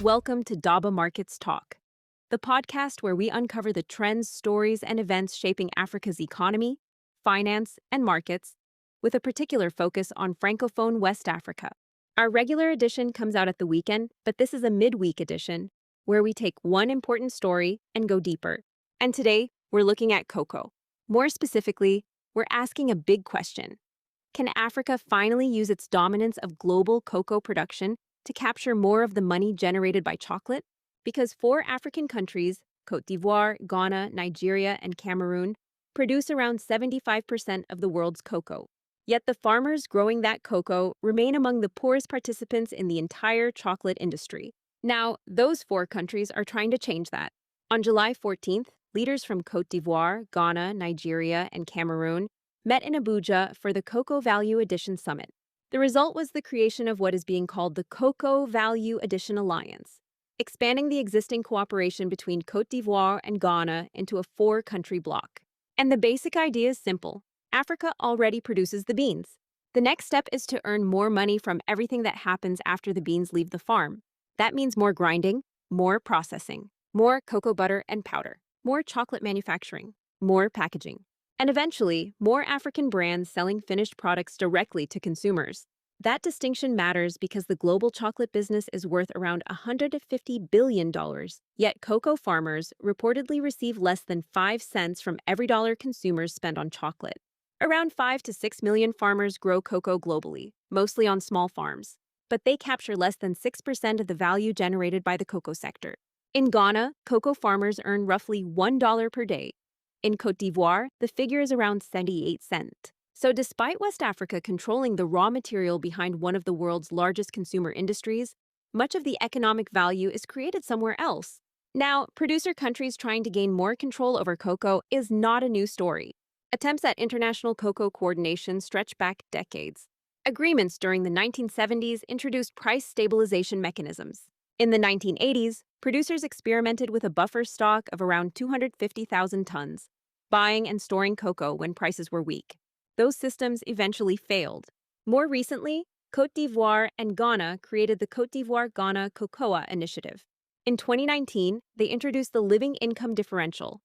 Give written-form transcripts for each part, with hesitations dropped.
Welcome to Daba Markets Talk, the podcast where we uncover the trends, stories, and events shaping Africa's economy, finance, and markets, with a particular focus on Francophone West Africa. Our regular edition comes out at the weekend, but this is a midweek edition where we take one important story and go deeper. And today, we're looking at cocoa. More specifically, we're asking a big question. Can Africa finally use its dominance of global cocoa production to capture more of the money generated by chocolate? Because four African countries, Côte d'Ivoire, Ghana, Nigeria, and Cameroon, produce around 75% of the world's cocoa. Yet the farmers growing that cocoa remain among the poorest participants in the entire chocolate industry. Now, those four countries are trying to change that. On July 14th, leaders from Côte d'Ivoire, Ghana, Nigeria, and Cameroon met in Abuja for the Cocoa Value Addition Summit. The result was the creation of what is being called the Cocoa Value Addition Alliance, expanding the existing cooperation between Côte d'Ivoire and Ghana into a four-country bloc. And the basic idea is simple. Africa already produces the beans. The next step is to earn more money from everything that happens after the beans leave the farm. That means more grinding, more processing, more cocoa butter and powder, more chocolate manufacturing, more packaging, and eventually, more African brands selling finished products directly to consumers. That distinction matters because the global chocolate business is worth around $150 billion, yet cocoa farmers reportedly receive less than 5 cents from every dollar consumers spend on chocolate. Around 5 to 6 million farmers grow cocoa globally, mostly on small farms, but they capture less than 6% of the value generated by the cocoa sector. In Ghana, cocoa farmers earn roughly $1 per day. In Côte d'Ivoire, the figure is around 78 cents. So despite West Africa controlling the raw material behind one of the world's largest consumer industries, much of the economic value is created somewhere else. Now, producer countries trying to gain more control over cocoa is not a new story. Attempts at international cocoa coordination stretch back decades. Agreements during the 1970s introduced price stabilization mechanisms. In the 1980s, producers experimented with a buffer stock of around 250,000 tons, buying and storing cocoa when prices were weak. Those systems eventually failed. More recently, Côte d'Ivoire and Ghana created the Côte d'Ivoire-Ghana Cocoa Initiative. In 2019, they introduced the Living Income Differential,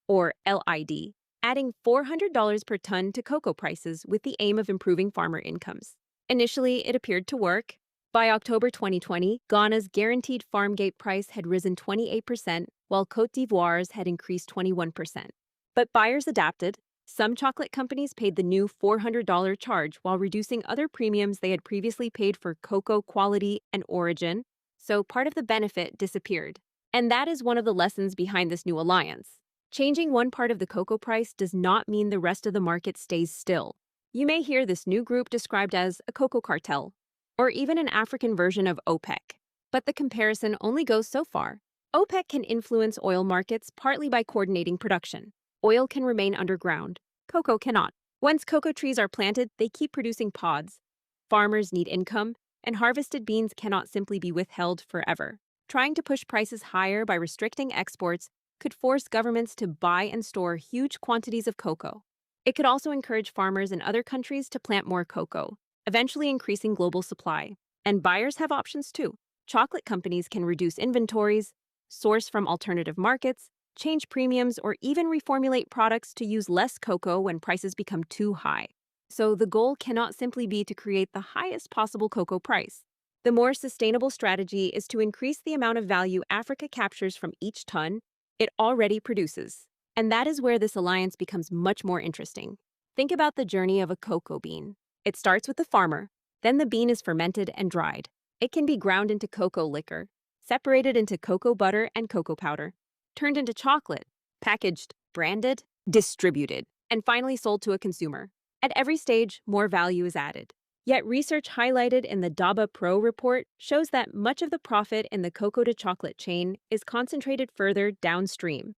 or LID, adding $400 per ton to cocoa prices with the aim of improving farmer incomes. Initially, it appeared to work. By October 2020, Ghana's guaranteed farm gate price had risen 28%, while Côte d'Ivoire's had increased 21%. But buyers adapted. Some chocolate companies paid the new $400 charge while reducing other premiums they had previously paid for cocoa quality and origin, so part of the benefit disappeared. And that is one of the lessons behind this new alliance. Changing one part of the cocoa price does not mean the rest of the market stays still. You may hear this new group described as a cocoa cartel, or even an African version of OPEC. But the comparison only goes so far. OPEC can influence oil markets partly by coordinating production. Oil can remain underground. Cocoa cannot. Once cocoa trees are planted, they keep producing pods. Farmers need income, and harvested beans cannot simply be withheld forever. Trying to push prices higher by restricting exports could force governments to buy and store huge quantities of cocoa. It could also encourage farmers in other countries to plant more cocoa, eventually increasing global supply. And buyers have options too. Chocolate companies can reduce inventories, source from alternative markets, change premiums, or even reformulate products to use less cocoa when prices become too high. So the goal cannot simply be to create the highest possible cocoa price. The more sustainable strategy is to increase the amount of value Africa captures from each ton it already produces. And that is where this alliance becomes much more interesting. Think about the journey of a cocoa bean. It starts with the farmer, then the bean is fermented and dried. It can be ground into cocoa liquor, separated into cocoa butter and cocoa powder, turned into chocolate, packaged, branded, distributed, and finally sold to a consumer. At every stage, more value is added. Yet research highlighted in the Daba Pro report shows that much of the profit in the cocoa-to-chocolate chain is concentrated further downstream,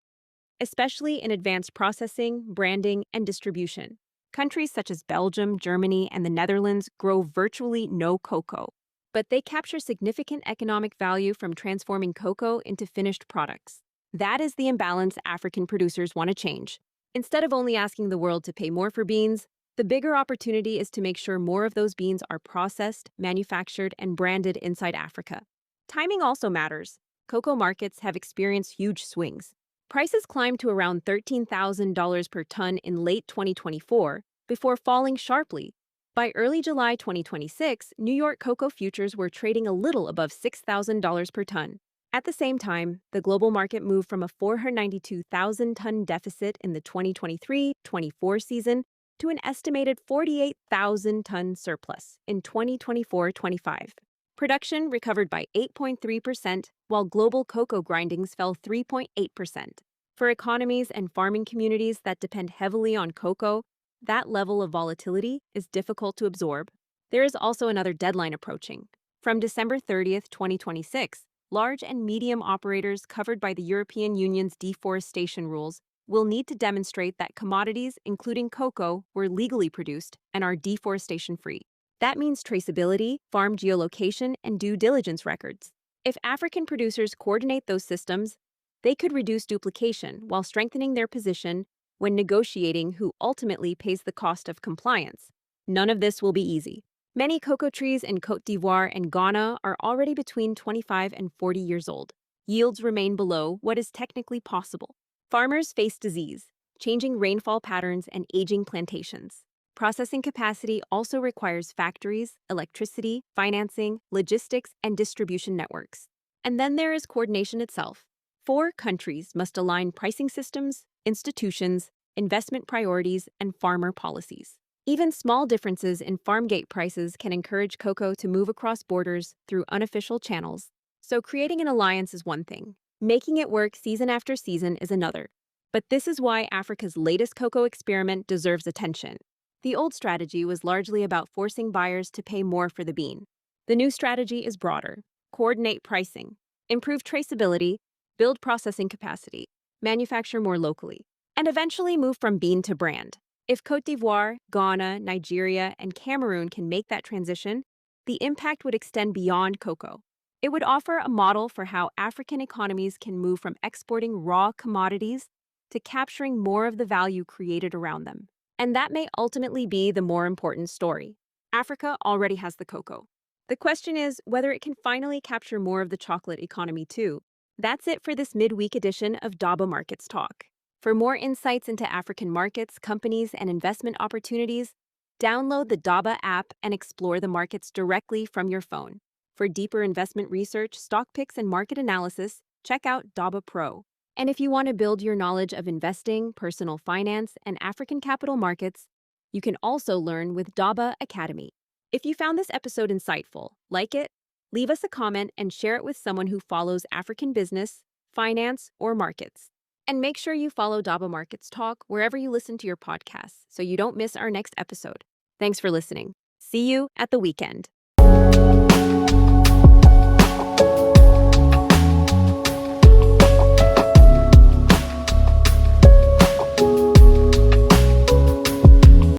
especially in advanced processing, branding, and distribution. Countries such as Belgium, Germany, and the Netherlands grow virtually no cocoa, but they capture significant economic value from transforming cocoa into finished products. That is the imbalance African producers want to change. Instead of only asking the world to pay more for beans, the bigger opportunity is to make sure more of those beans are processed, manufactured, and branded inside Africa. Timing also matters. Cocoa markets have experienced huge swings. Prices climbed to around $13,000 per ton in late 2024 before falling sharply. By early July 2026, New York cocoa futures were trading a little above $6,000 per ton. At the same time, the global market moved from a 492,000-ton deficit in the 2023-24 season to an estimated 48,000-ton surplus in 2024-25. Production recovered by 8.3%, while global cocoa grindings fell 3.8%. For economies and farming communities that depend heavily on cocoa, that level of volatility is difficult to absorb. There is also another deadline approaching. From December 30th, 2026, large and medium operators covered by the European Union's deforestation rules will need to demonstrate that commodities, including cocoa, were legally produced and are deforestation-free. That means traceability, farm geolocation, and due diligence records. If African producers coordinate those systems, they could reduce duplication while strengthening their position when negotiating who ultimately pays the cost of compliance. None of this will be easy. Many cocoa trees in Côte d'Ivoire and Ghana are already between 25 and 40 years old. Yields remain below what is technically possible. Farmers face disease, changing rainfall patterns, and aging plantations. Processing capacity also requires factories, electricity, financing, logistics, and distribution networks. And then there is coordination itself. 4 countries must align pricing systems, institutions, investment priorities, and farmer policies. Even small differences in farm gate prices can encourage cocoa to move across borders through unofficial channels. So creating an alliance is one thing. Making it work season after season is another. But this is why Africa's latest cocoa experiment deserves attention. The old strategy was largely about forcing buyers to pay more for the bean. The new strategy is broader. Coordinate pricing, improve traceability, build processing capacity, manufacture more locally, and eventually move from bean to brand. If Côte d'Ivoire, Ghana, Nigeria, and Cameroon can make that transition, the impact would extend beyond cocoa. It would offer a model for how African economies can move from exporting raw commodities to capturing more of the value created around them. And that may ultimately be the more important story. Africa already has the cocoa. The question is whether it can finally capture more of the chocolate economy too. That's it for this midweek edition of Daba Markets Talk. For more insights into African markets, companies, and investment opportunities, download the Daba app and explore the markets directly from your phone. For deeper investment research, stock picks, and market analysis, check out Daba Pro. And if you want to build your knowledge of investing, personal finance, and African capital markets, you can also learn with Daba Academy. If you found this episode insightful, like it, leave us a comment and share it with someone who follows African business, finance, or markets. And make sure you follow Daba Markets Talk wherever you listen to your podcasts so you don't miss our next episode. Thanks for listening. See you at the weekend.